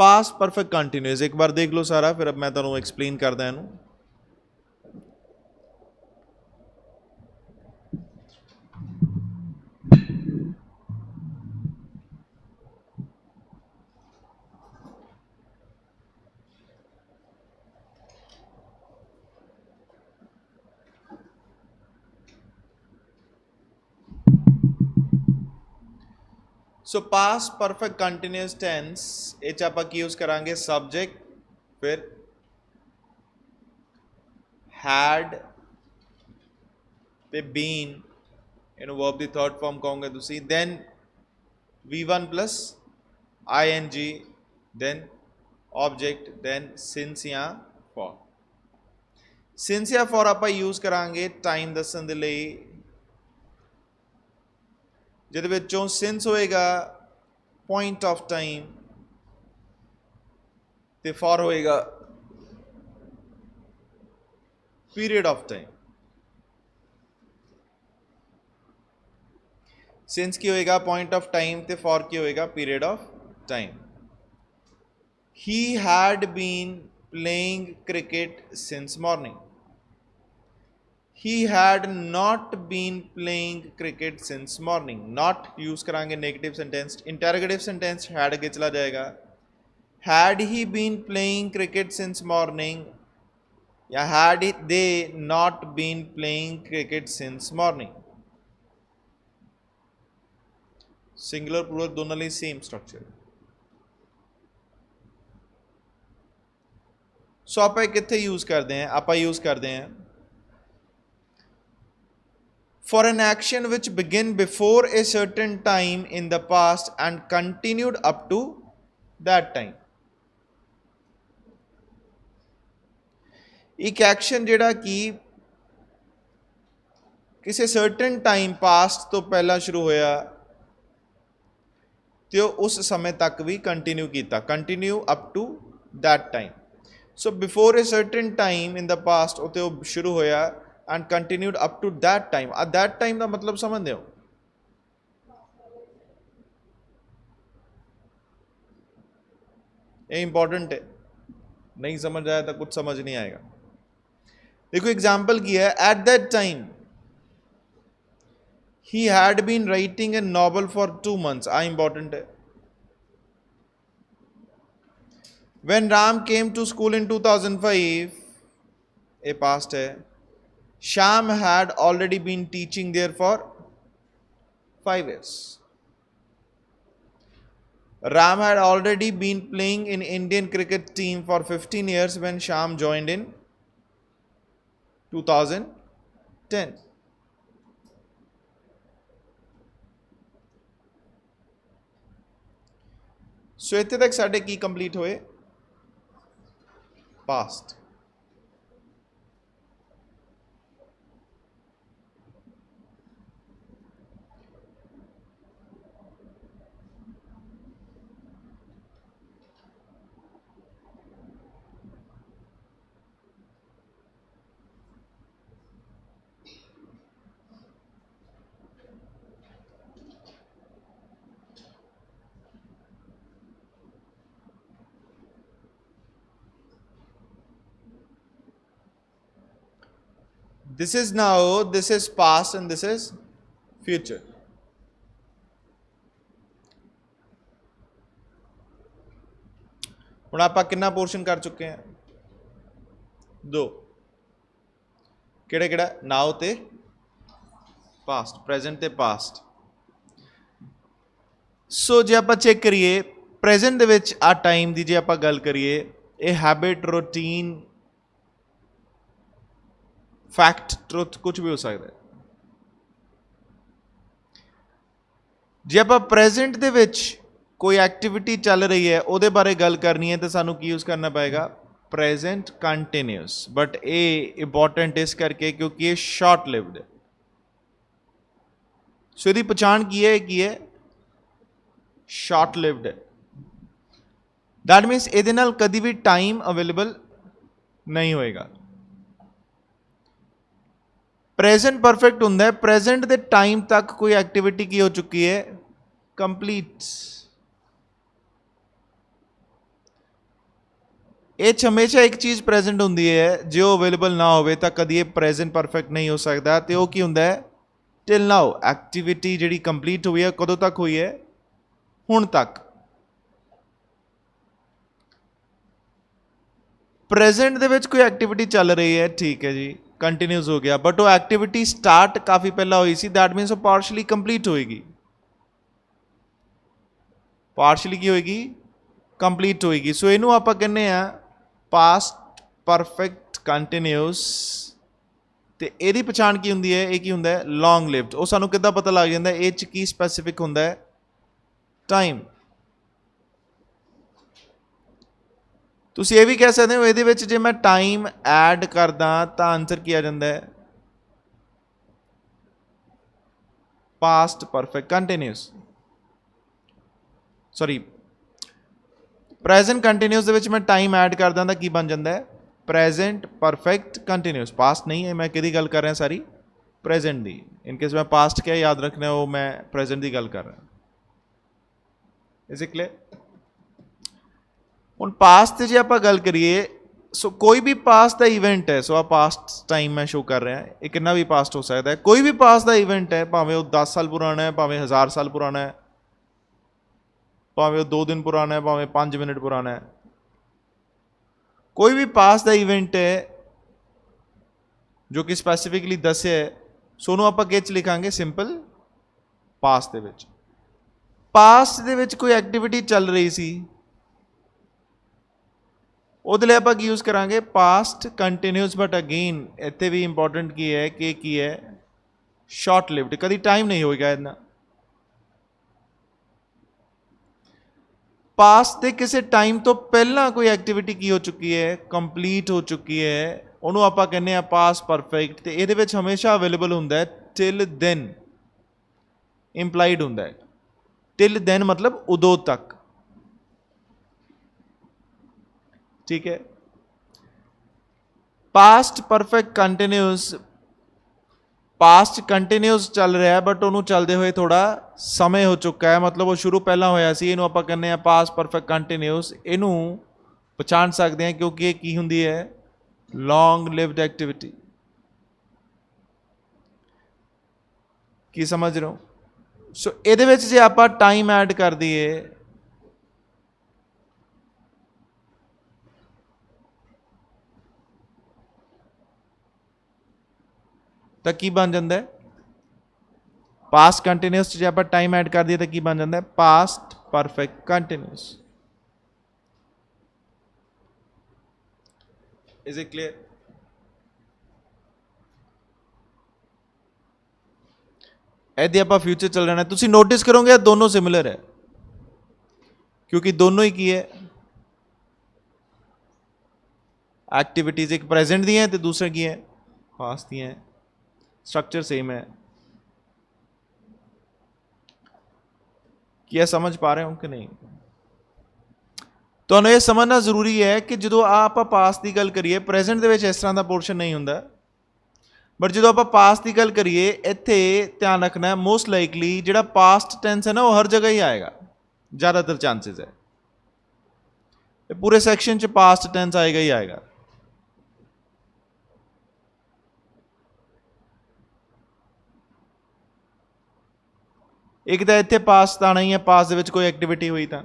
Past perfect continuous एक बार देख लो सारा, फिर अब मैं तुहानू एक्सप्लेन करदा इहनू। So past perfect continuous tense इच आपां की यूज करांगे सब्जेक्ट, फिर हैड ते बीन, इहनू वर्ब दी थर्ड फॉर्म कहोगे तुसी, then V1 plus ing, then object, then since या for। since या for आपां यूज करांगे टाइम दस्सण दे लई, जिहदे विचों since होएगा point of time ते for होएगा period of time। since की होएगा point of time ते for की होएगा period of time। he had been playing cricket since morning। he had not been playing cricket since morning। not use करांगे negative sentence, interrogative sentence had के चला जाएगा। had he been playing cricket since morning या had they not been playing cricket since morning। Singular plural दोनों लिए same structure. सो आप कितने use करते हैं, आप यूज करते हैं for an action which began before a certain time in the past and continued up to that time। एक एक्शन जिहड़ा कि किसी सर्टन टाइम पास्ट तो पहला शुरू होया तो उस समय तक भी कंटिन्यू किया, continue up to that time. So before a certain time in the past उते शुरू होया and continued up to that time. आ दैट टाइम का मतलब समझते हो, ये इंपॉर्टेंट है, नहीं समझ आया तो कुछ समझ नहीं आएगा। देखो एग्जाम्पल की है, at that time he had been writing a novel for 2 months। आ इंपॉर्टेंट है। when Ram came to school in 2005, a past है। Sham had already been teaching there for 5 years। Ram had already been playing in Indian cricket team for 15 years when Sham joined in 2010। सो इत्थे तक साडे की complete होए, past. This is now, this is past and this is future। हुण आपां कितना portion कर चुके हैं, 2। किहड़ा नाउ ते पास्ट, प्रेजेंट ते पास्ट। सो जे आपां चेक करिए प्रेजेंट दे विच आ टाइम दी जे आपां गल करिए, ये हैबिट, रूटीन, फैक्ट, ट्रुथ कुछ भी हो सकता है। जे आप प्रेजेंट दे विच कोई एक्टिविटी चल रही है उहदे बारे गल करनी है तो सानू की यूज करना पएगा, प्रेजेंट कंटिन्यूस। बट ये इंपॉर्टेंट इस करके क्योंकि ये शॉर्ट लिव्ड है। सो इसकी पहचान की है शॉर्ट लिव्ड है। दैट मीनस इहदे नाल कदी भी टाइम अवेलेबल नहीं होएगा। प्रेजेंट परफेक्ट हुंदा है प्रेजेंट दे टाइम तक कोई एक्टिविटी की हो चुकी है, कंप्लीट। ਇਹ 'ਚ ਹਮੇਸ਼ਾ ਇੱਕ ਚੀਜ਼ ਪ੍ਰੈਜ਼ੈਂਟ ਹੁੰਦੀ ਹੈ, ਜੇ ਉਹ ਅਵੇਲੇਬਲ ਨਾ ਹੋਵੇ ਤਾਂ ਕਦੀ ਇਹ ਪ੍ਰੈਜ਼ੈਂਟ ਪਰਫੈਕਟ ਨਹੀਂ ਹੋ ਸਕਦਾ। ਤੇ ਉਹ ਕੀ ਹੁੰਦਾ ਹੈ? ਟਿਲ ਨਾਓ। ਐਕਟੀਵਿਟੀ ਜਿਹੜੀ ਕੰਪਲੀਟ ਹੋਈ ਹੈ ਕਦੋਂ ਤੱਕ ਹੋਈ ਹੈ? ਹੁਣ ਤੱਕ। ਪ੍ਰੈਜ਼ੈਂਟ ਦੇ ਵਿੱਚ ਕੋਈ ਐਕਟੀਵਿਟੀ ਚੱਲ ਰਹੀ ਹੈ, ਠੀਕ ਹੈ ਜੀ, ਕੰਟੀਨਿਊਸ ਹੋ ਗਿਆ, ਬਟ ਉਹ ਐਕਟੀਵਿਟੀ ਸਟਾਰਟ ਕਾਫੀ ਪਹਿਲਾਂ ਹੋਈ ਸੀ, ਦੈਟ ਮੀਨਸ ਉਹ ਪਾਰਸ਼ਲੀ ਕੰਪਲੀਟ ਹੋਏਗੀ। ਪਾਰਸ਼ਲੀ ਕੀ ਹੋਏਗੀ? ਕੰਪਲੀਟ ਹੋਏਗੀ। ਸੋ ਇਹਨੂੰ ਆਪਾਂ ਕਹਿੰਦੇ ਆ ਪਾਸਟ ਪਰਫੈਕਟ ਕੰਟੀਨਿਊਸ। ਤੇ ਇਹਦੀ ਪਛਾਣ ਕੀ ਹੁੰਦੀ ਹੈ? ਇਹ ਕੀ ਹੁੰਦਾ ਹੈ? ਲੌਂਗ ਲਿਵਡ। ਉਹ ਸਾਨੂੰ ਕਿੱਦਾਂ ਪਤਾ ਲੱਗ ਜਾਂਦਾ ਇਹ 'ਚ ਕੀ ਸਪੈਸੀਫਿਕ ਹੁੰਦਾ ਹੈ? ਟਾਈਮ। ਤੁਸੀਂ ਇਹ ਵੀ ਕਹਿ ਸਕਦੇ ਹੋ ਇਹਦੇ ਵਿੱਚ ਜੇ ਮੈਂ ਟਾਈਮ ਐਡ ਕਰਦਾ ਤਾਂ ਆਨਸਰ ਕੀ ਆ ਜਾਂਦਾ ਹੈ? Past perfect continuous. Sorry, present continuous ਦੇ ਵਿੱਚ ਮੈਂ ਟਾਈਮ ਐਡ ਕਰਦਾ ਤਾਂ ਕੀ ਬਣ ਜਾਂਦਾ ਹੈ? Present perfect continuous. ਪਾਸਟ ਨਹੀਂ ਹੈ, ਮੈਂ ਕਿਹਦੀ ਗੱਲ ਕਰ ਰਿਹਾ? ਸਾਰੀ ਪ੍ਰੈਜ਼ੈਂਟ ਦੀ। ਇਨ ਕੇਸ ਮੈਂ ਪਾਸਟ ਕਿਹਾ ਯਾਦ ਰੱਖਣਾ, ਉਹ ਮੈਂ ਪ੍ਰੈਜ਼ੈਂਟ ਦੀ ਗੱਲ ਕਰ ਰਿਹਾ। Is it clear? ਹੁਣ ਪਾਸਟ ਤੇ ਜੇ ਆਪਾਂ ਗੱਲ ਕਰੀਏ, ਸੋ ਕੋਈ ਵੀ ਪਾਸਟ ਦਾ ਇਵੈਂਟ ਹੈ, ਸੋ ਆ ਪਾਸਟ ਟਾਈਮ ਮੈਂ ਸ਼ੋ ਕਰ ਰਿਹਾ, ਇਹ ਕਿੰਨਾ ਵੀ ਪਾਸਟ ਹੋ ਸਕਦਾ ਹੈ। ਕੋਈ ਵੀ ਪਾਸਟ ਦਾ ਇਵੈਂਟ ਹੈ, ਭਾਵੇਂ ਉਹ 10 ਸਾਲ ਪੁਰਾਣਾ ਹੈ, ਭਾਵੇਂ 1000 ਸਾਲ ਪੁਰਾਣਾ ਹੈ, ਭਾਵੇਂ ਉਹ 2 ਦਿਨ ਪੁਰਾਣਾ ਹੈ, ਭਾਵੇਂ 5 ਮਿੰਟ ਪੁਰਾਣਾ ਹੈ, ਕੋਈ ਵੀ ਪਾਸਟ ਦਾ ਇਵੈਂਟ ਹੈ ਜੋ ਕਿ ਸਪੈਸੀਫਿਕਲੀ ਦੱਸਿਆ ਹੈ, ਸੋ ਉਹਨੂੰ ਆਪਾਂ ਕਿਹ 'ਚ ਲਿਖਾਂਗੇ? ਸਿੰਪਲ ਪਾਸਟ ਦੇ ਵਿੱਚ। ਪਾਸਟ ਦੇ ਵਿੱਚ ਕੋਈ ਐਕਟੀਵਿਟੀ ਚੱਲ ਰਹੀ ਸੀ, ਉਹਦੇ ਲਈ ਆਪਾਂ ਕੀ ਯੂਜ਼ ਕਰਾਂਗੇ? Past continuous. ਬਟ ਅਗੇਨ ਇੱਥੇ ਵੀ ਇੰਪੋਰਟੈਂਟ ਕੀ ਹੈ ਕਿ ਕੀ ਹੈ? Short lived. ਕਦੀ ਟਾਈਮ ਨਹੀਂ ਹੋਏਗਾ ਇੰਨਾ। ਪਾਸਟ ਦੇ ਕਿਸੇ ਟਾਈਮ ਤੋਂ ਪਹਿਲਾਂ ਕੋਈ ਐਕਟੀਵਿਟੀ ਕੀ ਹੋ ਚੁੱਕੀ ਹੈ? ਕੰਪਲੀਟ ਹੋ ਚੁੱਕੀ ਹੈ, ਉਹਨੂੰ ਆਪਾਂ ਕਹਿੰਦੇ ਆ ਪਾਸਟ ਪਰਫੈਕਟ। ਤੇ ਇਹਦੇ ਵਿੱਚ ਹਮੇਸ਼ਾ ਅਵੇਲੇਬਲ ਹੁੰਦਾ ਹੈ ਟਿਲ ਦੈਨ। ਇੰਪਲਾਈਡ ਹੁੰਦਾ ਹੈ ਟਿਲ ਦੈਨ, ਮਤਲਬ ਉਦੋਂ ਤੱਕ। ਠੀਕ ਹੈ। Past perfect continuous, past continuous ਚੱਲ ਰਿਹਾ ਹੈ ਬਟ ਉਹਨੂੰ ਚੱਲਦੇ ਹੋਏ ਥੋੜਾ ਸਮੇਂ ਹੋ ਚੁੱਕਾ ਹੈ, ਮਤਲਬ ਉਹ ਸ਼ੁਰੂ ਪਹਿਲਾਂ ਹੋਇਆ ਸੀ। ਇਹਨੂੰ ਆਪਾਂ ਕਹਿੰਦੇ ਆ ਪਾਸਟ ਪਰਫੈਕਟ ਕੰਟੀਨਿਊਸ। ਇਹਨੂੰ ਪਛਾਣ ਸਕਦੇ ਹਾਂ ਕਿਉਂਕਿ ਇਹ ਕੀ ਹੁੰਦੀ ਹੈ? ਲੌਂਗ ਲਿਵਡ ਐਕਟੀਵਿਟੀ। ਕੀ ਸਮਝ ਰਹੇ ਹੋ? ਸੋ ਇਹਦੇ ਵਿੱਚ ਜੇ ਆਪਾਂ ਟਾਈਮ ਐਡ ਕਰ ਦਈਏ, ਤਾਂ ਕੀ ਬਣ ਜਾਂਦਾ ਹੈ? ਪਾਸਟ ਕੰਟੀਨਿਊਸ 'ਚ ਜੇ ਆਪਾਂ ਟਾਈਮ ਐਡ ਕਰ ਦਈਏ ਤਾਂ ਕੀ ਬਣ ਜਾਂਦਾ ਹੈ? Past perfect continuous. Is it clear? ਇਹਦੇ ਆਪਾਂ ਫਿਊਚਰ ਚੱਲ ਜਾਣਾ। ਤੁਸੀਂ ਨੋਟਿਸ ਕਰੋਗੇ ਦੋਨੋਂ ਸਿਮਿਲਰ ਹੈ ਕਿਉਂਕਿ ਦੋਨੋਂ ਹੀ ਕੀ ਹੈ? ਐਕਟੀਵਿਟੀਜ਼। ਇੱਕ ਪ੍ਰੈਜ਼ੈਂਟ ਦੀਆਂ ਤੇ ਦੂਸਰਾ ਕੀ ਹੈ? ਪਾਸਟ ਦੀਆਂ। स्ट्रक्चर सेम है। क्या समझ पा रहे हो कि नहीं? ਤੁਹਾਨੂੰ ਇਹ ਸਮਝਣਾ ਜ਼ਰੂਰੀ ਹੈ ਕਿ ਜਦੋਂ ਆਪਾਂ ਪਾਸਟ ਦੀ ਗੱਲ ਕਰੀਏ, ਪ੍ਰੈਜ਼ੈਂਟ ਦੇ ਵਿੱਚ ਇਸ ਤਰ੍ਹਾਂ ਦਾ ਪੋਰਸ਼ਨ ਨਹੀਂ ਹੁੰਦਾ, ਬਟ ਜਦੋਂ ਆਪਾਂ ਪਾਸਟ ਦੀ ਗੱਲ ਕਰੀਏ ਇੱਥੇ ਧਿਆਨ ਰੱਖਣਾ ਮੋਸਟ ਲਾਈਕਲੀ ਜਿਹੜਾ ਪਾਸਟ ਟੈਂਸ ਹੈ ਨਾ ਉਹ ਹਰ ਜਗ੍ਹਾ ਹੀ ਆਏਗਾ, ਜ਼ਿਆਦਾਤਰ ਚਾਂਸਸ ਹੈ। ਇਹ ਪੂਰੇ ਸੈਕਸ਼ਨ 'ਚ ਪਾਸਟ ਟੈਂਸ ਆਏਗਾ ਹੀ ਆਏਗਾ। ਇੱਕ ਤਾਂ ਇੱਥੇ ਪਾਸਟ ਆਣਾ ਹੀ ਹੈ, ਪਾਸਟ ਦੇ ਵਿੱਚ ਕੋਈ ਐਕਟੀਵਿਟੀ ਹੋਈ ਤਾਂ।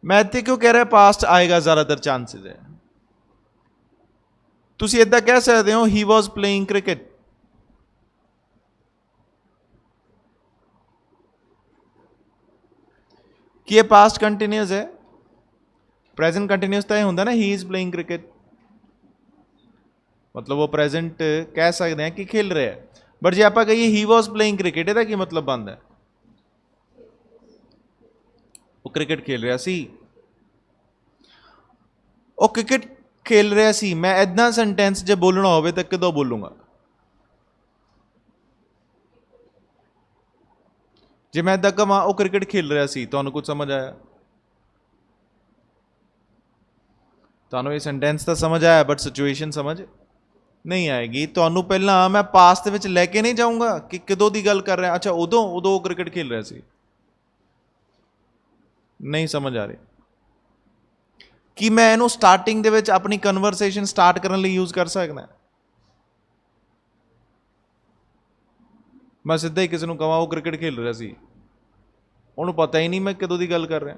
ਮੈਂ ਇੱਥੇ ਕਿਉਂ ਕਹਿ ਰਿਹਾ ਪਾਸਟ ਆਏਗਾ, ਜ਼ਿਆਦਾਤਰ ਚਾਂਸਸ ਹੈ। ਤੁਸੀਂ ਇੱਦਾਂ ਕਹਿ ਸਕਦੇ ਹੋ ਹੀ ਵਾਜ਼ ਪਲੇਇੰਗ ਕ੍ਰਿਕਟ। ਕੀ ਇਹ ਪਾਸਟ ਕੰਟੀਨਿਊਸ ਹੈ? ਪ੍ਰੈਜ਼ੈਂਟ ਕੰਟੀਨਿਊਸ ਤਾਂ ਇਹ ਹੁੰਦਾ ਨਾ ਹੀ ਇਜ਼ ਪਲੇਇੰਗ ਕ੍ਰਿਕਟ, ਮਤਲਬ ਉਹ ਪ੍ਰੈਜ਼ੈਂਟ ਕਹਿ ਸਕਦੇ ਹਾਂ ਕਿ ਖੇਲ ਰਿਹਾ ਹੈ। ਬਟ ਜੇ ਆਪਾਂ ਕਹੀਏ ਹੀ ਵਾਜ਼ ਪਲੇਇੰਗ ਕ੍ਰਿਕਟ, ਇਹਦਾ ਕੀ ਮਤਲਬ ਬਣਦਾ? ਉਹ ਕ੍ਰਿਕਟ ਖੇਲ ਰਿਹਾ ਸੀ। ਉਹ ਕ੍ਰਿਕਟ ਖੇਲ ਰਿਹਾ ਸੀ। ਮੈਂ ਇੱਦਾਂ ਸੈਂਟੈਂਸ ਜੇ ਬੋਲਣਾ ਹੋਵੇ ਤਾਂ ਕਿਦੋਂ ਬੋਲੂੰਗਾ? ਜੇ ਮੈਂ ਇੱਦਾਂ ਕਹਾਂ ਉਹ ਕ੍ਰਿਕਟ ਖੇਲ ਰਿਹਾ ਸੀ, ਤੁਹਾਨੂੰ ਕੁਝ ਸਮਝ ਆਇਆ? ਤੁਹਾਨੂੰ ਇਹ ਸੈਂਟੈਂਸ ਤਾਂ ਸਮਝ ਆਇਆ ਬਟ ਸਿਚੁਏਸ਼ਨ ਸਮਝ ਨਹੀਂ ਆਏਗੀ। ਤੁਹਾਨੂੰ ਪਹਿਲਾਂ ਮੈਂ ਪਾਸਟ ਦੇ ਵਿੱਚ ਲੈ ਕੇ ਨਹੀਂ ਜਾਊਂਗਾ ਕਿ ਕਦੋਂ ਦੀ ਗੱਲ ਕਰ ਰਿਹਾ, ਅੱਛਾ ਉਦੋਂ ਉਹ ਕ੍ਰਿਕਟ ਖੇਲ ਰਿਹਾ ਸੀ। ਨਹੀਂ ਸਮਝ ਆ ਰਹੀ? ਕਿ ਮੈਂ ਇਹਨੂੰ ਸਟਾਰਟਿੰਗ ਦੇ ਵਿੱਚ ਆਪਣੀ ਕਨਵਰਸੇਸ਼ਨ ਸਟਾਰਟ ਕਰਨ ਲਈ ਯੂਜ਼ ਕਰ ਸਕਦਾ? ਮੈਂ ਸਿੱਧਾ ਹੀ ਕਿਸੇ ਨੂੰ ਕਹਾਂ ਉਹ ਕ੍ਰਿਕਟ ਖੇਲ ਰਿਹਾ ਸੀ, ਉਹਨੂੰ ਪਤਾ ਹੀ ਨਹੀਂ ਮੈਂ ਕਦੋਂ ਦੀ ਗੱਲ ਕਰ ਰਿਹਾ,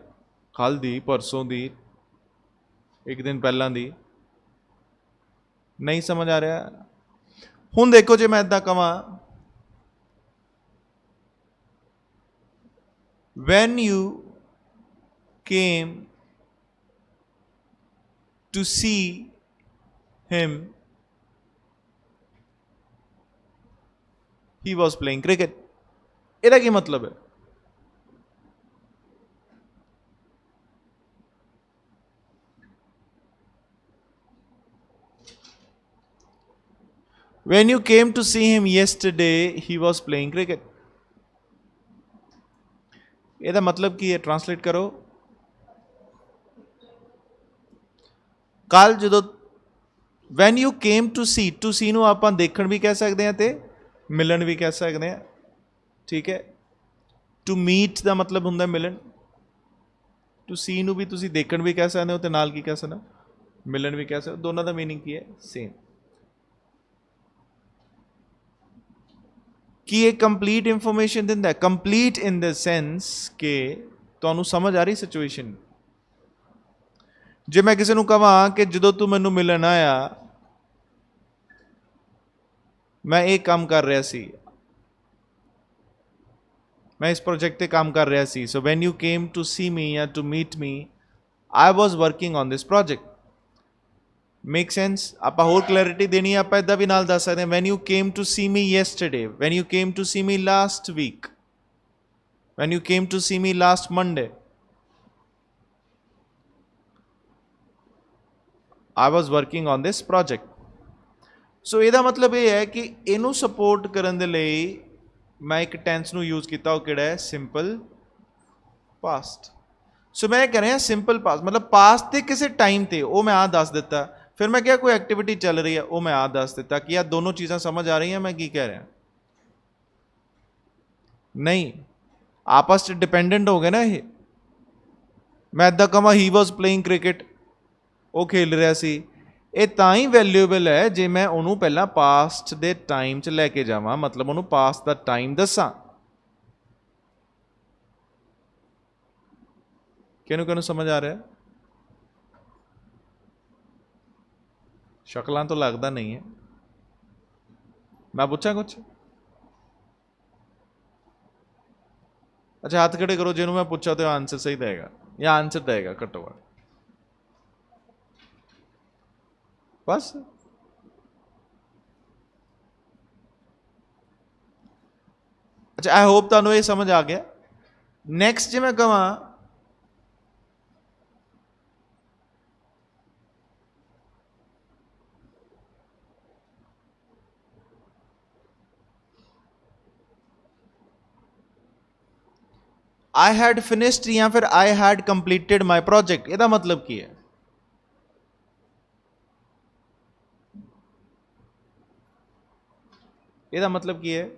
ਕੱਲ੍ਹ ਦੀ, ਪਰਸੋਂ ਦੀ, ਇੱਕ ਦਿਨ ਪਹਿਲਾਂ ਦੀ, ਨਹੀਂ ਸਮਝ ਆ ਰਿਹਾ। ਹੁਣ ਦੇਖੋ ਜੇ ਮੈਂ ਇੱਦਾਂ ਕਹਾਂ, when you came to see him, he was playing cricket, ਇਹਦਾ ਕੀ ਮਤਲਬ ਹੈ? When you came to see him yesterday, he was playing cricket. ਇਹਦਾ ਮਤਲਬ ਕੀ ਹੈ? ਟ੍ਰਾਂਸਲੇਟ ਕਰੋ। ਕੱਲ ਜਦੋਂ when you came to see ਨੂੰ ਆਪਾਂ ਦੇਖਣ ਵੀ ਕਹਿ ਸਕਦੇ ਹਾਂ ਤੇ ਮਿਲਣ ਵੀ ਕਹਿ ਸਕਦੇ ਹਾਂ, ਠੀਕ ਹੈ। to meet ਦਾ ਮਤਲਬ ਹੁੰਦਾ ਮਿਲਣ, to see ਨੂੰ ਵੀ ਤੁਸੀਂ ਦੇਖਣ ਵੀ ਕਹਿ ਸਕਦੇ ਹੋ ਤੇ ਨਾਲ ਕੀ ਕਹਿ ਸਕਦੇ ਹੋ? ਮਿਲਣ ਵੀ ਕਹਿ ਸਕਦੇ ਹੋ। ਦੋਨਾਂ ਦਾ ਮੀਨਿੰਗ ਕੀ ਹੈ? ਸੇਮ। ਕੀ ਇਹ ਕੰਪਲੀਟ ਇਨਫੋਰਮੇਸ਼ਨ ਦਿੰਦਾ ਹੈ? ਕੰਪਲੀਟ ਇਨ ਦ ਸੈਂਸ ਕਿ ਤੁਹਾਨੂੰ ਸਮਝ ਆ ਰਹੀ ਸਿਚੁਏਸ਼ਨ। ਜੇ ਮੈਂ ਕਿਸੇ ਨੂੰ ਕਹਾਂ ਕਿ ਜਦੋਂ ਤੂੰ ਮੈਨੂੰ ਮਿਲਣ ਆਇਆ ਮੈਂ ਇਹ ਕੰਮ ਕਰ ਰਿਹਾ ਸੀ, ਮੈਂ ਇਸ ਪ੍ਰੋਜੈਕਟ ਤੇ ਕੰਮ ਕਰ ਰਿਹਾ ਸੀ। So when you came to see me ਜਾਂ to meet me, I was working on this project. Make sense? ਆਪਾਂ ਹੋਰ ਕਲੈਰਿਟੀ ਦੇਣੀ ਹੈ, ਆਪਾਂ ਇੱਦਾਂ ਵੀ ਨਾਲ ਦੱਸ ਸਕਦੇ ਹਾਂ, when you came to see me yesterday, when you came to see me last week, when you came to see me last Monday, I was working on this project. So ਇਹਦਾ ਮਤਲਬ ਇਹ ਹੈ ਕਿ ਇਹਨੂੰ ਸਪੋਰਟ ਕਰਨ ਦੇ ਲਈ ਮੈਂ ਇੱਕ ਟੈਂਸ ਨੂੰ ਯੂਜ਼ ਕੀਤਾ, ਉਹ ਕਿਹੜਾ ਹੈ? Simple past. ਸੋ ਮੈਂ ਕਹਿ ਰਿਹਾ ਸਿੰਪਲ ਪਾਸਟ ਮਤਲਬ ਪਾਸਟ ਦੇ ਕਿਸੇ ਟਾਈਮ ਤੇ ਉਹ ਮੈਂ ਆਹ ਦੱਸ ਦਿੱਤਾ, ਫਿਰ ਮੈਂ ਕਿਹਾ ਕੋਈ ਐਕਟੀਵਿਟੀ ਚੱਲ ਰਹੀ ਹੈ ਉਹ ਮੈਂ ਆਹ ਦੱਸ ਦਿੱਤਾ ਕਿ ਆਹ ਦੋਨੋਂ ਚੀਜ਼ਾਂ ਸਮਝ ਆ ਰਹੀਆਂ ਮੈਂ ਕੀ ਕਹਿ ਰਿਹਾ? ਨਹੀਂ, ਆਪਸ 'ਚ ਡਿਪੈਂਡੈਂਟ ਹੋ ਗਏ ਨਾ ਇਹ। ਮੈਂ ਇੱਦਾਂ ਕਹਾਂ ਹੀ ਵਾਜ਼ ਪਲੇਇੰਗ ਕ੍ਰਿਕਟ, ਉਹ ਖੇਲ ਰਿਹਾ ਸੀ, ਇਹ ਤਾਂ ਹੀ ਵੈਲਿਊਏਬਲ ਹੈ ਜੇ ਮੈਂ ਉਹਨੂੰ ਪਹਿਲਾਂ ਪਾਸਟ ਦੇ ਟਾਈਮ 'ਚ ਲੈ ਕੇ ਜਾਵਾਂ, ਮਤਲਬ ਉਹਨੂੰ ਪਾਸਟ ਦਾ ਟਾਈਮ ਦੱਸਾਂ। ਕਿਹਨੂੰ ਸਮਝ ਆ ਰਿਹਾ? ਸ਼ਕਲਾਂ ਤੋਂ ਲੱਗਦਾ ਨਹੀਂ ਹੈ। ਮੈਂ ਪੁੱਛਾਂ ਕੁਛ? ਅੱਛਾ ਹੱਥ ਖੜੇ ਕਰੋ ਜਿਹਨੂੰ ਮੈਂ ਪੁੱਛਾ ਤੇ ਆਨਸਰ ਸਹੀ ਦੇਗਾ ਜਾਂ ਆਨਸਰ ਦੇਗਾ ਘੱਟੋ ਘੱਟ। ਬਸ ਅੱਛਾ, ਆਈ ਹੋਪ ਤੁਹਾਨੂੰ ਇਹ ਸਮਝ ਆ ਗਿਆ। ਨੈਕਸਟ ਜੇ ਮੈਂ ਕਹਾਂ I had finished ਜਾਂ ਫਿਰ I had completed my project, ਇਹਦਾ ਮਤਲਬ ਕੀ ਹੈ? ਇਹਦਾ ਮਤਲਬ ਕੀ ਹੈ?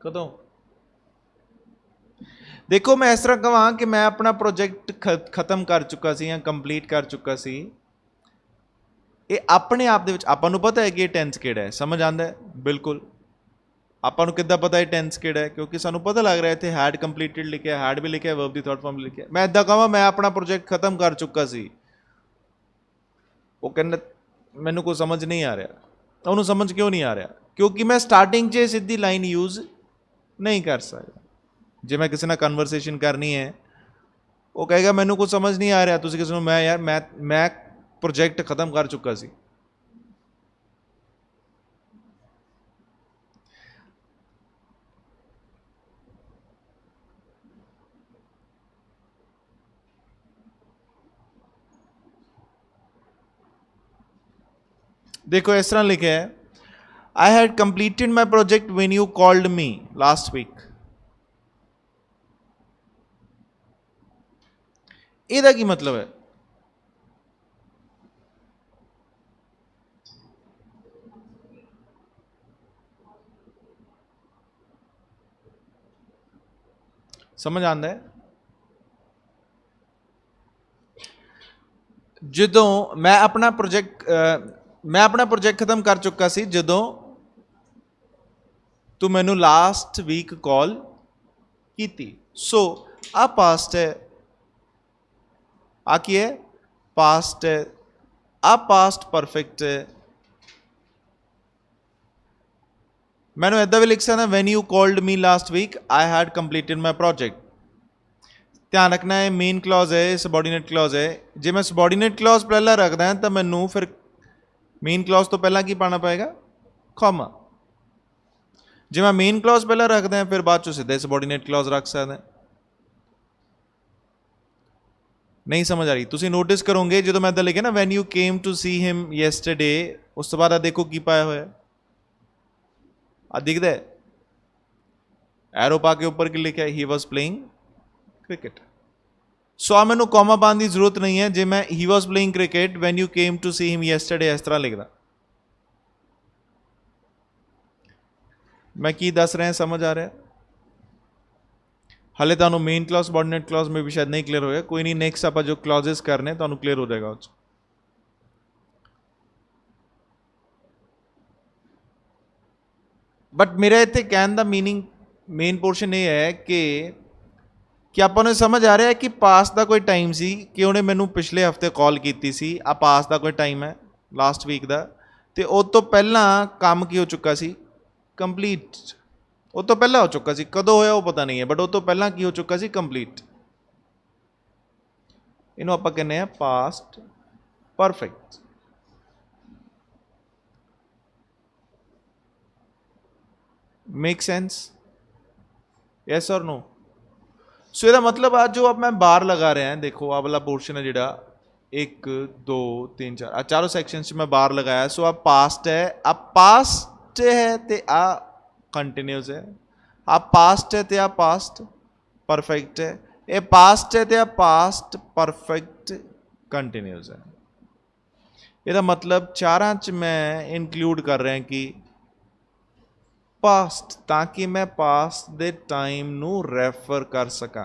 ਕਦੋਂ? ਦੇਖੋ ਮੈਂ ਇਸ ਤਰ੍ਹਾਂ ਕਹਾਂ ਕਿ ਮੈਂ ਆਪਣਾ ਪ੍ਰੋਜੈਕਟ ਖਤਮ ਕਰ ਚੁੱਕਾ ਸੀ ਜਾਂ ਕੰਪਲੀਟ ਕਰ ਚੁੱਕਾ ਸੀ, ਇਹ ਆਪਣੇ ਆਪ ਦੇ ਵਿੱਚ ਆਪਾਂ ਨੂੰ ਪਤਾ ਹੈ ਕਿ ਇਹ ਟੈਂਸ ਕਿਹੜਾ ਹੈ। ਸਮਝ ਆਉਂਦਾ ਹੈ? ਬਿਲਕੁਲ। ਆਪਾਂ ਨੂੰ ਕਿੱਦਾਂ ਪਤਾ ਇਹ ਟੈਂਸ ਕਿਹੜਾ ਹੈ? ਕਿਉਂਕਿ ਸਾਨੂੰ ਪਤਾ ਲੱਗ ਰਿਹਾ ਇੱਥੇ ਹੈਡ ਕੰਪਲੀਟਡ ਲਿਖਿਆ, ਹੈਡ ਵੀ ਲਿਖਿਆ, ਵਰਬ ਦੀ ਥਰਡ ਫਾਰਮ ਲਿਖਿਆ। ਮੈਂ ਇੱਦਾਂ ਕਹਾਂ ਮੈਂ ਆਪਣਾ ਪ੍ਰੋਜੈਕਟ ਖਤਮ ਕਰ ਚੁੱਕਾ ਸੀ, ਉਹ ਕਹਿੰਦਾ ਮੈਨੂੰ ਕੋਈ ਸਮਝ ਨਹੀਂ ਆ ਰਿਹਾ। ਉਹਨੂੰ ਸਮਝ ਕਿਉਂ ਨਹੀਂ ਆ ਰਿਹਾ? ਕਿਉਂਕਿ ਮੈਂ ਸਟਾਰਟਿੰਗ 'ਚ ਸਿੱਧੀ ਲਾਈਨ ਯੂਜ਼ ਨਹੀਂ ਕਰ ਸਕਦਾ। ਜੇ ਮੈਂ ਕਿਸੇ ਨਾਲ ਕਨਵਰਸੇਸ਼ਨ ਕਰਨੀ ਹੈ, ਉਹ ਕਹੇਗਾ ਮੈਨੂੰ ਕੁਝ ਸਮਝ ਨਹੀਂ ਆ ਰਿਹਾ, ਤੁਸੀਂ ਕਿਸੇ ਨੂੰ ਮੈਂ ਪ੍ਰੋਜੈਕਟ ਖਤਮ ਕਰ ਚੁੱਕਾ ਸੀ। देखो इस तरह लिखा है, I had completed my project when you called me last week. ਇਹਦਾ ਕੀ ਮਤਲਬ ਹੈ? समझ आंदा है? ਜਦੋਂ ਮੈਂ ਆਪਣਾ ਪ੍ਰੋਜੈਕਟ ਖਤਮ ਕਰ ਚੁੱਕਾ ਸੀ ਜਦੋਂ ਤੂੰ ਮੈਨੂੰ ਲਾਸਟ ਵੀਕ ਕਾਲ ਕੀਤੀ। ਸੋ ਆ ਪਾਸਟ ਹੈ, ਆ ਕੀ ਹੈ? ਪਾਸਟ ਹੈ। ਆ ਪਾਸਟ ਪਰਫੈਕਟ ਹੈ। ਮੈਨੂੰ ਇੱਦਾਂ ਵੀ ਲਿਖ ਸਕਦਾ, when you called me last week I had completed my project. ਧਿਆਨ ਰੱਖਣਾ ਹੈ ਮੇਨ ਕਲੌਜ਼ ਹੈ, सबॉर्डिनेट क्लॉज है। ਜੇ ਮੈਂ सबॉर्डिनेट क्लॉज ਪਹਿਲਾਂ ਰੱਖਦਾ ਤਾਂ ਮੈਨੂੰ ਫਿਰ ਮੇਨ ਕਲੌਜ਼ ਤੋਂ ਪਹਿਲਾਂ ਕੀ ਪਾਉਣਾ ਪਏਗਾ? ਕੌਮਾ। ਜੇ ਮੈਂ ਮੇਨ ਕਲੌਜ਼ ਪਹਿਲਾਂ ਰੱਖਦਾ ਫਿਰ ਬਾਅਦ ਚੋਂ ਸਿੱਧਾ सबॉर्डिनेट क्लॉज ਰੱਖ ਸਕਦਾ। ਨਹੀਂ ਸਮਝ ਆ ਰਹੀ? ਤੁਸੀਂ ਨੋਟਿਸ ਕਰੋਗੇ ਜਦੋਂ ਮੈਂ ਇੱਦਾਂ ਲਿਖਿਆ ਨਾ when you came to see him yesterday, ਉਸ ਤੋਂ ਬਾਅਦ ਆ ਦੇਖੋ ਕੀ ਪਾਇਆ ਹੋਇਆ, ਆ ਦਿਖਦਾ ਐਰੋ ਪਾ ਕੇ ਉੱਪਰ ਕੀ ਲਿਖਿਆ? ਹੀ ਵਾਜ਼ ਪਲੇਇੰਗ क्रिकेट। सो आ मैनू कॉमा पाने की जरूरत नहीं है। जे मैं he was playing cricket when you came to see him yesterday इस तरह लिखदा। मैं की दस रहा समझ आ रहा? हाले तुहानू मेन क्लॉज सबॉर्डिनेट क्लॉज में भी शायद नहीं क्लियर होया। कोई नहीं, नेक्स्ट आप जो क्लॉजेस करने तुहानू क्लियर हो जाएगा। बट मेरा इत्थे कहने का मीनिंग मेन पोर्शन ये है कि ਆਪਾਂ ਨੂੰ ਸਮਝ ਆ ਰਿਹਾ ਕਿ ਪਾਸ ਦਾ ਕੋਈ ਟਾਈਮ ਸੀ ਕਿ ਉਹਨੇ ਮੈਨੂੰ ਪਿਛਲੇ ਹਫਤੇ ਕਾਲ ਕੀਤੀ ਸੀ। ਆ ਪਾਸ ਦਾ ਕੋਈ ਟਾਈਮ ਹੈ ਲਾਸਟ ਵੀਕ ਦਾ, ਤੇ ਉਹ ਤੋਂ ਪਹਿਲਾਂ ਕੰਮ ਕੀ ਹੋ ਚੁੱਕਾ ਸੀ? ਕੰਪਲੀਟ। ਉਹ ਤੋਂ ਪਹਿਲਾਂ ਹੋ ਚੁੱਕਾ ਸੀ, ਕਦੋਂ ਹੋਇਆ ਉਹ ਪਤਾ ਨਹੀਂ ਹੈ, ਬਟ ਉਹ ਤੋਂ ਪਹਿਲਾਂ ਕੀ ਹੋ ਚੁੱਕਾ ਸੀ? ਕੰਪਲੀਟ। ਇਹਨੂੰ ਆਪਾਂ ਕਹਿੰਦੇ ਆ past perfect. Make sense? Yes और नो? सो ਇਹਦਾ मतलब आज जो अब मैं बार लगा रहा हैं, देखो आ वाला पोर्शन है जिहड़ा 1 2 3 4 आ चारों सैक्शन में बार लगाया। सो आ पास्ट है, आ पास्ट है ते आ कंटिन्यूस है। आ पास्ट है ते आ पास्ट परफेक्ट है। ये पास्ट है ते आ पास्ट परफेक्ट कंटिन्यूस है। ਇਹਦਾ मतलब चारां च मैं इनकलूड कर रहा कि पास्ट, ताकि मैं पास्ट दे टाइम नू रैफर कर सका।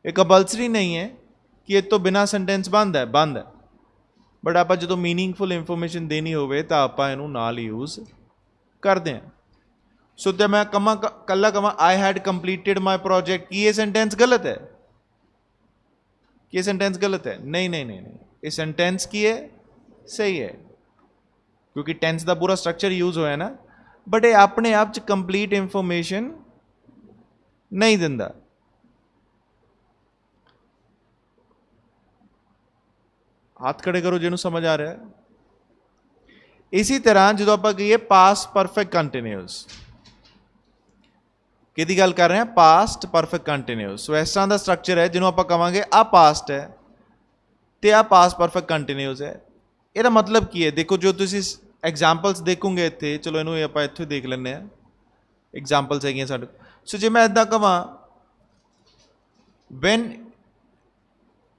ये कंपलसरी नहीं है कि ये तो बिना सेंटेंस बंद है, बट आप जो मीनिंगफुल इंफॉर्मेशन देनी होवे तो आप इनू नाल यूज करते हैं। सो तो मैं कमा कला कमा आई हैड कंप्लीटेड माई प्रोजेक्ट, की ये सेंटेंस गलत है? कि ये सेंटेंस गलत है? नहीं नहीं नहीं नहीं, ये सेंटेंस की है सही है, क्योंकि टेंस का पूरा स्ट्रक्चर यूज होया ना। बट ये अपने आप च कंप्लीट इंफॉर्मेशन नहीं दिंदा। हाथ खड़े करो जिन्होंने समझ आ रहा है। इसी तरह जो आप कहिए पास्ट परफेक्ट कंटिन्यूस, किहदी गल कर रहे हैं? Past perfect continuous. सो इस तरह का स्ट्रक्चर है जिन्होंने आप कहांगे आ पास्ट है तो आ पास्ट परफेक्ट कंटिन्यूस है। ਇਹਦਾ मतलब की है? देखो जो तुसी एग्जाम्पल्स देखोगे इतने, चलो इनू आप इतों देख लें, एग्जाम्पल्स है साढ़े। सो जे मैं इदा कह वैन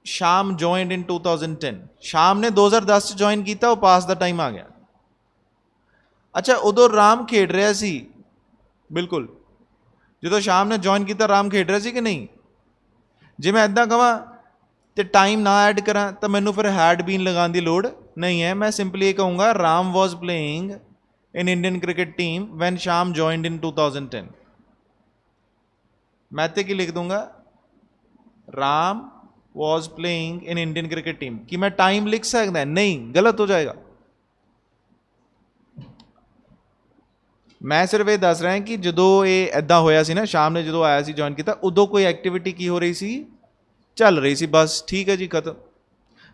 शाम जॉइंड इन 2010, शाम ने 2010 जॉइन किया, वो पास का टाइम आ गया। अच्छा, उदों राम खेड रहा सी? बिल्कुल। जो शाम ने जॉइन किया राम खेड रहा सी कि नहीं? जे मैं इदा कह तो टाइम ना ऐड करा तो मैनू फिर हैड बीन लगाने की लोड़ नहीं है। मैं सिंपली ये कहूँगा Ram was playing in Indian cricket team when Shyam joined in 2010। मैं तो की लिख दूंगा Ram was playing in Indian cricket team. कि मैं टाइम लिख सकता? नहीं, गलत हो जाएगा। मैं सिर्फ ये दस रहा कि जो ये इदा होया सी ना, शाम ने जो आया सी जॉइन किया, उदों कोई एक्टिविटी की हो रही सी? चल रही सी, बस ठीक है जी, खत्म।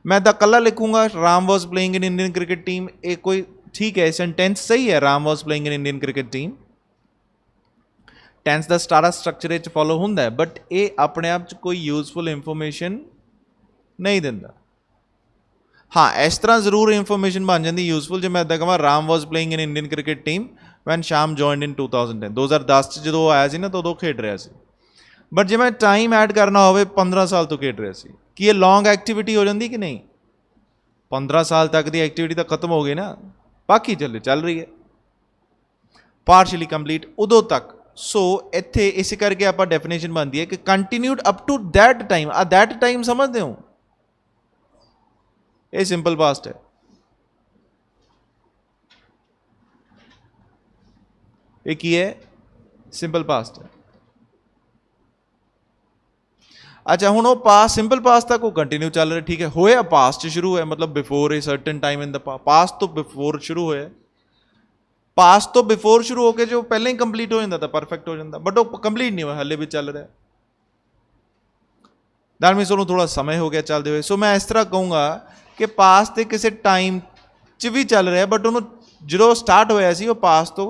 मैं तो कला लिखूंगा Ram was playing in Indian cricket team, ये कोई ठीक है, सेंटेंस सही है, Ram was playing in Indian cricket team. Tense का सारा स्ट्रक्चर फॉलो होंदा है, बट ये अपने आप च कोई यूजफुल इंफॉर्मेशन नहीं दिंदा। हाँ, इस तरह जरूर इंफॉर्मेशन बन जाती यूजफुल जो मैं इदा कह Ram was playing in Indian cricket team when Shyam joined in 2010। 2010 जो आया सी ना तो उदों खेड रहा सी। बट जे मैं टाइम ऐड करना हो 15 साल तो खेड रहा सी, कि ये लॉन्ग एक्टिविटी हो जाती कि नहीं? 15 साल तक की एक्टिविटी तो खत्म हो गई ना, बाकी चल रही है। पार्शली कंप्लीट उदों तक। सो इत्थे इस करके आप डेफिनेशन बनती है कि continued up to that time. आ दैट टाइम समझते हो, ये सिंपल पास्ट है। ये की है, सिंपल पास्ट है। अच्छा हुण वो पास्ट सिंपल पास्ट तक वो कंटिन्यू चल रहा, ठीक है। होया पास्ट शुरू है, मतलब before a certain time in the past तो बिफोर शुरू होया, पास्ट तो बिफोर शुरू होकर जो पहले ही कंप्लीट हो जाता था, परफेक्ट हो जाता, बट वो कंप्लीट नहीं हुआ, हले भी चल रहा है। दैट मीनस उन्होंने थोड़ा समय हो गया चलते हुए। सो मैं इस तरह कहूँगा कि पास्ट के किसी टाइम च भी चल रहा है, बट उन्होंने जो स्टार्ट होया सी वो पास्ट तो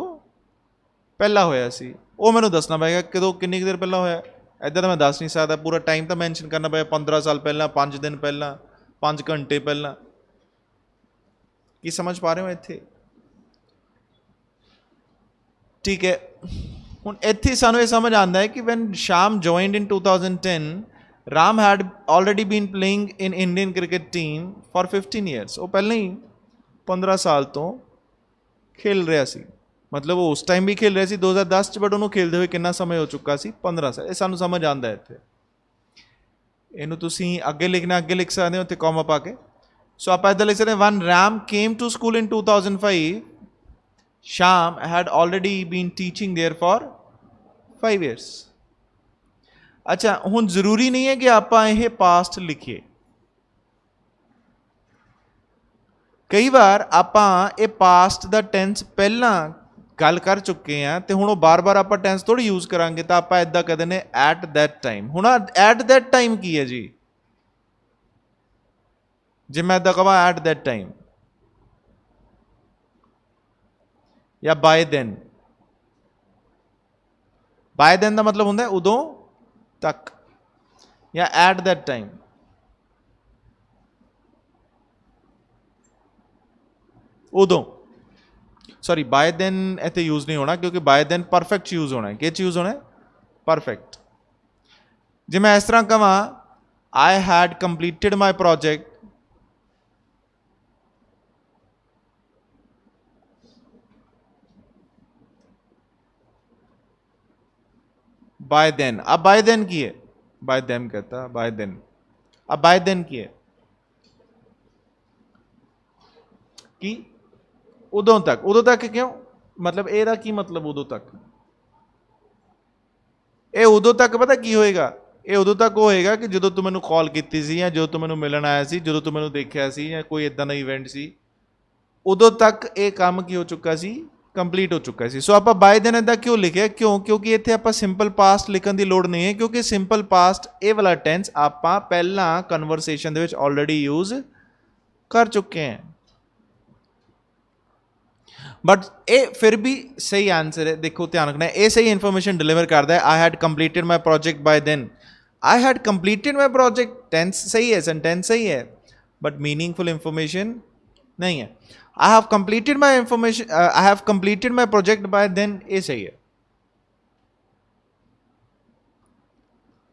पहला होया सी, वो मैंने दसना पेगा कदों किन्नी देर पहला होया। इधर मैं दस नहीं सकता पूरा टाइम, तो मैंशन करना पे 15 साल पहला, 5 दिन पहला, 5 घंटे पहला। की समझ पा रहे हो इत्थे? ठीक है। हुण इत्थे सानू ये समझ आता है कि when Shyam joined in 2010, Ram had already been playing in Indian cricket team for 15 years. वो पहले ही 15 साल तो खेल रहा सी, मतलब वो उस टाइम भी खेल रहे सी 2010 बट उन्होंने खेलते हुए कितना समय हो चुका सी, 15 साल। ये सानू समझ आता है इत्थे। इनू तुसीं अगे लिखना, अगे लिख सकते हो, उत्ते कॉमा पा के। सो आप इधर लिख सकते हैं, when Ram came to school in 2005, Sham had already been teaching there for 5 years। अच्छा हुण जरूरी नहीं है कि आप ये पास्ट लिखिए, कई बार आप ये पास्ट का टेंस पहला गल कर चुके हैं तो हुण बार बार आप टेंस थोड़ी यूज करांगे, तो आप इदा कहते हैं एट दैट टाइम। हुण एट दैट टाइम की है जी, जे मैं इदा कहा एट दैट टाइम या बाय देन, बाय देन का मतलब होंगे उदों तक, या एट दैट टाइम। उदों, सॉरी बाय देन इतने यूज नहीं होना, क्योंकि बाय देन परफेक्ट यूज होना है। कि यूज होना है? परफेक्ट। जे मैं इस तरह कहा I had completed my project by then, अब बाय देन की है, बाय देम कहता बाय देन, अब बाय देन की है कि उदों तक। उदों तक क्यों, मतलब एदा की मतलब उदों तक, ये उदों तक पता की होएगा, ये उदों तक होएगा कि जो तू मैनू कॉल की सी, या जो तू मैनू मिलन आया सी, जो तू मैनू देखा सी, या कोई इदा का इवेंट सी, उदों तक ये काम की हो चुका सी, कंप्लीट हो चुका है। सो आप बाय देन इदा क्यों लिखे, क्यों? क्योंकि इतने आप सिंपल पास्ट लिखने की लोड़ नहीं है, क्योंकि सिंपल पास्ट ये वाला टेंस आप पहला कन्वरसेशन दे विच ऑलरेडी यूज कर चुके हैं। बट ये फिर भी सही आंसर है, देखो ध्यान रखना है, ये सही इंफॉर्मेशन डिलीवर करता है। I had completed my project by then, I had completed my project tense सही है, सेंटेंस सही है, बट मीनिंगफुल इंफॉर्मेशन नहीं है। I have completed my information, I have completed my project by then, ये सही है।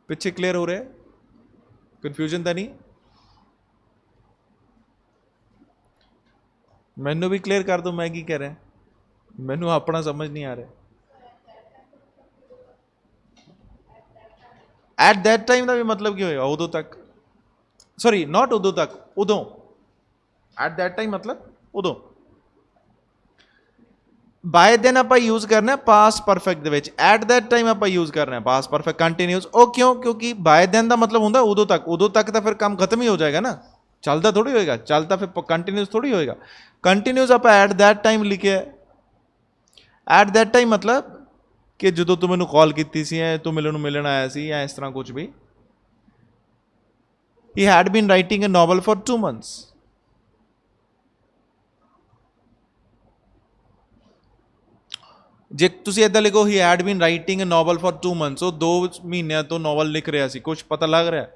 पीछे क्लियर हो रहा है? कंफ्यूजन तो नहीं? मैनू भी क्लियर कर दो, मैं की कह रहा, मैनू अपना समझ नहीं आ रहा। एट दैट टाइम का भी मतलब क्या होगा? उदों तक, सॉरी नॉट उदों तक, उदों। एट दैट टाइम मतलब उदों। बाय देन आप यूज करना है past perfect they which, eight that time आप यूज करना है पास्ट परफेक्ट कंटिन्यूस। ओ क्यों? क्योंकि बाय देन का मतलब होता उदों तक, उदों तक तो फिर काम खत्म ही हो जाएगा ना, चलता थोड़ी होएगा, चलता फिर कंटिन्यूस थोड़ी होएगा। कंटिन्यूस आप एट दैट टाइम लिखे, एट दैट टाइम मतलब कि जो तू मैनू कॉल की सी, तू मिलन आया सी, या इस तरह कुछ भी। He had been writing a novel for 2 months। जे तुम इदा लिखो he had been writing a novel for 2 months, वो 2 महीनों तो नॉवल लिख रहा सी, कुछ पता लग रहा है?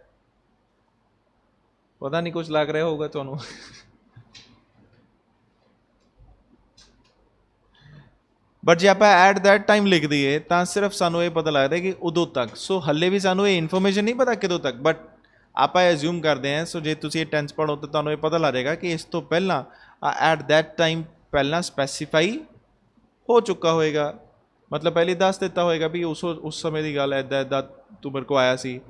पता नहीं कुछ लग रहा होगा तुहानू। बट जे आप एट दैट टाइम लिख दिए तो सिर्फ सानू ये पता लगता है कि उदों तक। सो हले भी सानू ये इन्फॉर्मेशन नहीं पता किदों तक, बट आप एज्यूम करते हैं। सो जे तुम ये टेंस पढ़ो तो तुहानू ये पता लग जाएगा कि इस तो पहला एट दैट टाइम पहला स्पैसीफाई हो चुका होएगा। मतलब पहले दस दिता होएगा भी उस समय की गल ऐदा ऐदा तू मेरे को आया सी।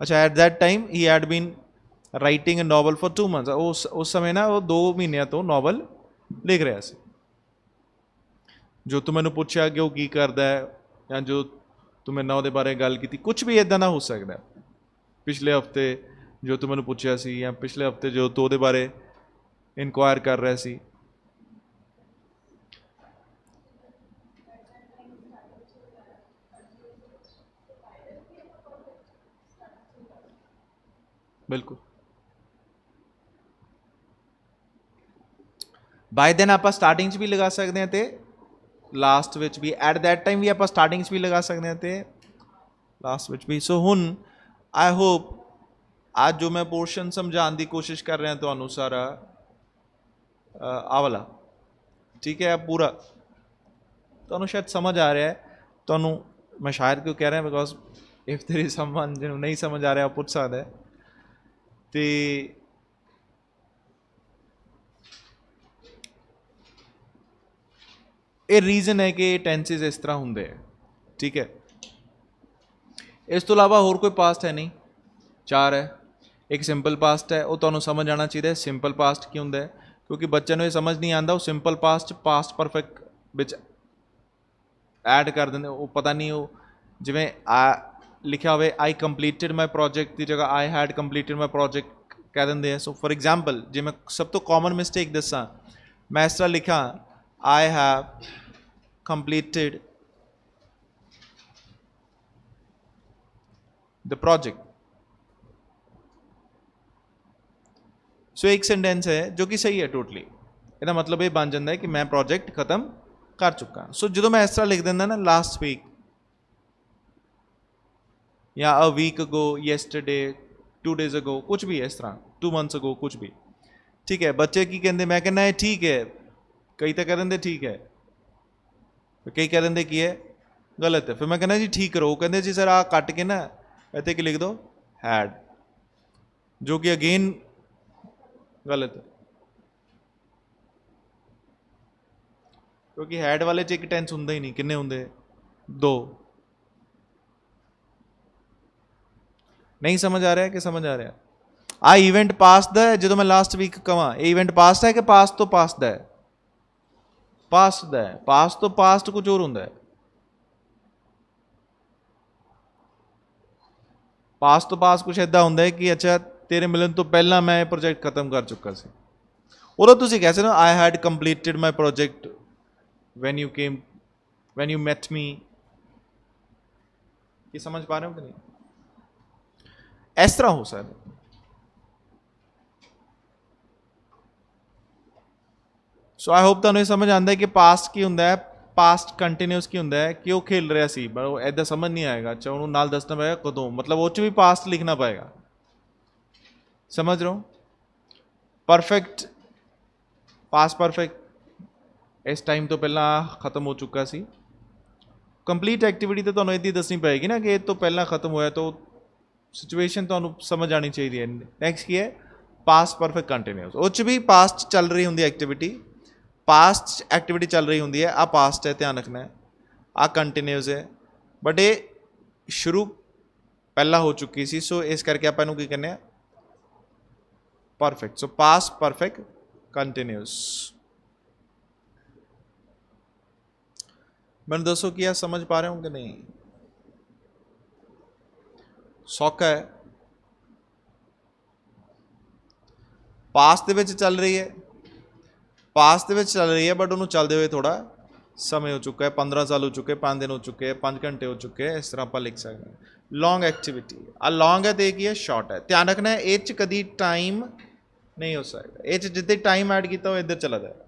अच्छा at that time he had been writing a novel for 2 months. उस समय ना वो 2 महीनों तो नॉवल लिख रहा सी। जो तू मैनू पूछा कि वो की करदा है या जो तू मेरे नाल दे बारे गल की, कुछ भी इदा ना हो सकता। पिछले हफ्ते जो तू मैनू पूछा सी या पिछले हफ्ते जो तू वो बारे इनक्वायर कर रहा सी। बिल्कुल बाय दैन आप स्टार्टिंग भी लगा सकते हैं तो लास्ट विच भी एट दैट टाइम भी आप स्टार्टिंग भी लगा सकते हैं तो लास्ट विच भी। सो हुन आई होप आज जो मैं पोर्शन समझाने की कोशिश कर रहा तो सारा आ वाला ठीक है पूरा तो शायद समझ आ रहा है। तो मैं शायद क्यों कह रहा because if there is someone जिन्हों नहीं समझ आ रहा पूछ सकता है। तो ये रीजन है कि टेंसेस इस तरह होंगे ठीक है। इस तो इलावा होर कोई पास्ट है नहीं, 4 है। एक सिंपल पास्ट है, वो तो समझ आना चाहिए सिंपल पास्ट की होंगे क्योंकि बच्चे ये समझ नहीं आता वो सिंपल पास्ट पास्ट परफेक्ट बिच ऐड कर देंगे। वो पता नहीं वो जिमें लिखा हो आई कंप्लीटेड माई प्रोजेक्ट की जगह आई हैड कंप्लीटेड माई प्रोजेक्ट कह देंगे हैं। सो फॉर एग्जाम्पल जे मैं सब तो कॉमन मिसटेक दसा मैं इस तरह लिखा I have completed the project. So एक सेंटेंस है जो कि सही है टोटली, इसका मतलब ये बन जाता है कि मैं प्रोजेक्ट खत्म कर चुका। सो जो मैं इस तरह लिख देना ना लास्ट वीक या a week ago, yesterday, 2 days ago, कुछ भी है इस तरह 2 मंथ्स अगो कुछ भी ठीक है। बच्चे की कहते मैं कहना है ठीक है, कई तो कह देंगे ठीक है, कई कह देंगे की है गलत है। फिर मैं कहना जी ठीक करो, कहते जी सर आ कट के ना इतने कि लिख दो हैड, जो कि अगेन गलत है क्योंकि हैड वाले च एक टेंस होंगे ही नहीं। किन्ने होंगे 2। नहीं समझ आ रहा है कि समझ आ रहा है? आ इवेंट पास दा है जो मैं लास्ट वीक कहा इवेंट पास्ट है कि पास तो पास्ट है? पास्ट दा है। पास तो पास्ट कुछ और होंगे। पास तो पास कुछ इदा होंगे कि अच्छा तेरे मिलन तो पहला मैं प्रोजेक्ट खत्म कर चुका सी। उदों तुसीं कह सकते हो I had completed my project when you came when you met me. ये समझ पा रहे हो कि नहीं? इस तरह हो सकता। सो आई होप तुहानूं समझ आता है कि पास्ट की होंगे, पास्ट कंटीन्यूस की होंगे कि वो खेल रहा सी पर ऐदा समझ नहीं आएगा। अच्छा उन्होंने नाल दसना पएगा कदों, मतलब वो भी पास्ट लिखना पएगा। समझ रहे हो? परफेक्ट पास्ट परफेक्ट इस टाइम तो पहला खत्म हो चुका सी। कंप्लीट एक्टिविटी तो तुहानूं इदी दसनी पएगी ना कि तो पहला खत्म होया तो सिचुएशन तुहानूं समझ आनी चाहिए है। नैक्सट की है पास्ट परफेक्ट कंटीन्यूस, उस भी पास्ट चल रही होंगी एक्टिविटी, पास्ट एक्टिविटी चल रही होंगी है। आ पास्ट है, ध्यान रखना है। आ कंटीन्यूस है बट ये शुरू पहला हो चुकी सी। सो इस करके आप इहनूं की कहने परफेक्ट। सो पास्ट परफेक्ट कंटीन्यूस। मैंने दसो कि समझ पा रहे हो कि नहीं? सौखा है। पास्ट दे विच चल रही है, पास्ट दे विच चल रही है बट उन्होंने चलते हुए थोड़ा समय हो चुका है, 15 साल हो चुके, 5 दिन हो चुके हैं, 5 घंटे हो चुके हैं। इस तरह आप लिख सकते हैं। लॉन्ग एक्टिविटी आ लॉन्ग है तो एक ही है शॉर्ट है। ध्यान रखना है ये कभी टाइम नहीं हो सकता, ये जिद्दे टाइम ऐड किया वो इधर चला जाएगा।